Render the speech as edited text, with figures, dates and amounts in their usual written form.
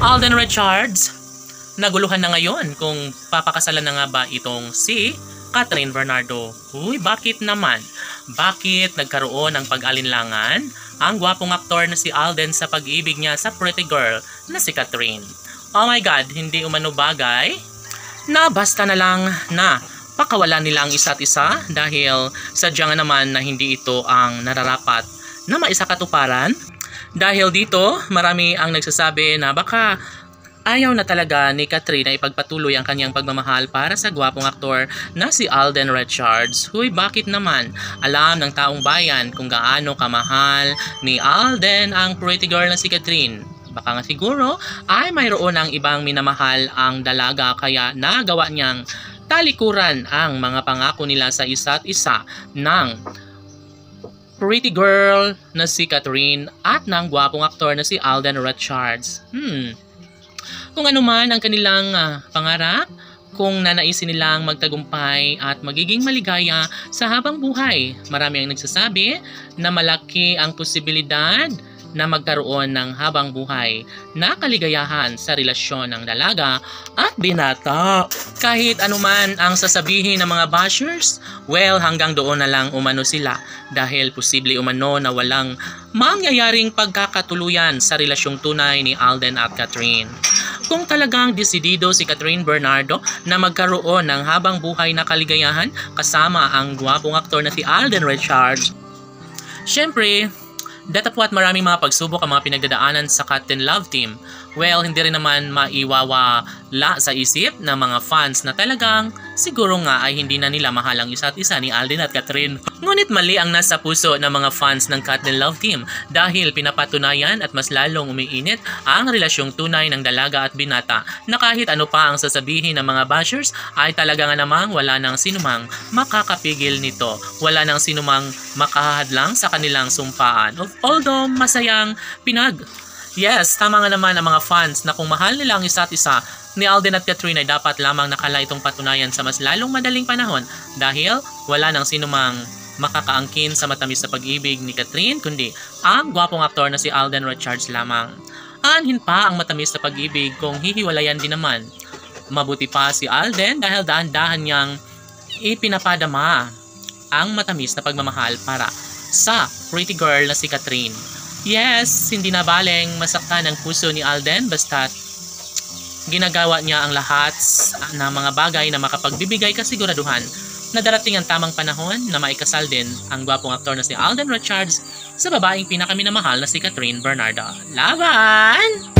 Alden Richards, naguluhan na ngayon kung papakasalan na nga ba itong si Catherine Bernardo. Uy, bakit naman? Bakit nagkaroon ng pag-alinlangan ang gwapong aktor na si Alden sa pag-ibig niya sa pretty girl na si Catherine? Oh my God, hindi umano bagay na basta na lang na pakawalan nila ang isa't isa dahil sadya nga naman na hindi ito ang nararapat na maisakatuparan. Dahil dito, marami ang nagsasabi na baka ayaw na talaga ni Catherine na ipagpatuloy ang kanyang pagmamahal para sa gwapong aktor na si Alden Richards. Huy, bakit naman? Alam ng taong bayan kung gaano kamahal ni Alden ang pretty girl na si Catherine. Baka nga siguro ay mayroon ang ibang minamahal ang dalaga kaya nagawa niyang talikuran ang mga pangako nila sa isa't isa ng pretty girl na si Catherine at ng gwapong aktor na si Alden Richards. Kung ano man ang kanilang pangarap, kung nanaisin nilang magtagumpay at magiging maligaya sa habang buhay, marami ang nagsasabi na malaki ang posibilidad na magkaroon ng habang buhay na kaligayahan sa relasyon ng dalaga at binata. Kahit anuman ang sasabihin ng mga bashers, well, hanggang doon na lang umano sila dahil posible umano na walang mangyayaring pagkakatuluyan sa relasyong tunay ni Alden at Catherine. Kung talagang desidido si Catherine Bernardo na magkaroon ng habang buhay na kaligayahan kasama ang gwapong aktor na si Alden Richards, syempre, datapwat maraming mga pagsubok ang mga pinagdadaanan sa Cat and Love team. Well, hindi rin naman maiwawala sa isip ng mga fans na talagang siguro nga ay hindi na nila mahal ang isa't isa ni Alden at Catherine. Ngunit mali ang nasa puso ng mga fans ng Cat and Love team dahil pinapatunayan at mas lalong umiinit ang relasyong tunay ng dalaga at binata na kahit ano pa ang sasabihin ng mga bashers ay talaga nga namang wala nang sinumang makakapigil nito. Wala nang sinumang makahadlang sa kanilang sumpaan. Although masayang Yes, tama nga naman ang mga fans na kung mahal nila ang isa't isa ni Alden at Catherine ay dapat lamang nakala itong patunayan sa mas lalong madaling panahon dahil wala nang sinumang makakaangkin sa matamis na pag-ibig ni Catherine kundi ang gwapong aktor na si Alden Richards lamang. Aanhin pa ang matamis na pag-ibig kung hihiwalayan din naman. Mabuti pa si Alden dahil dahan-dahan niyang ipinapadama ang matamis na pagmamahal para sa pretty girl na si Catherine. Yes, hindi na baleng masaktan ang puso ni Alden basta't ginagawa niya ang lahat ng mga bagay na makapagbibigay kasiguraduhan na darating ang tamang panahon na maikasal din ang gwapong aktor na si Alden Richards sa babaeng pinakaminamahal na si Catherine Bernardo. Laban!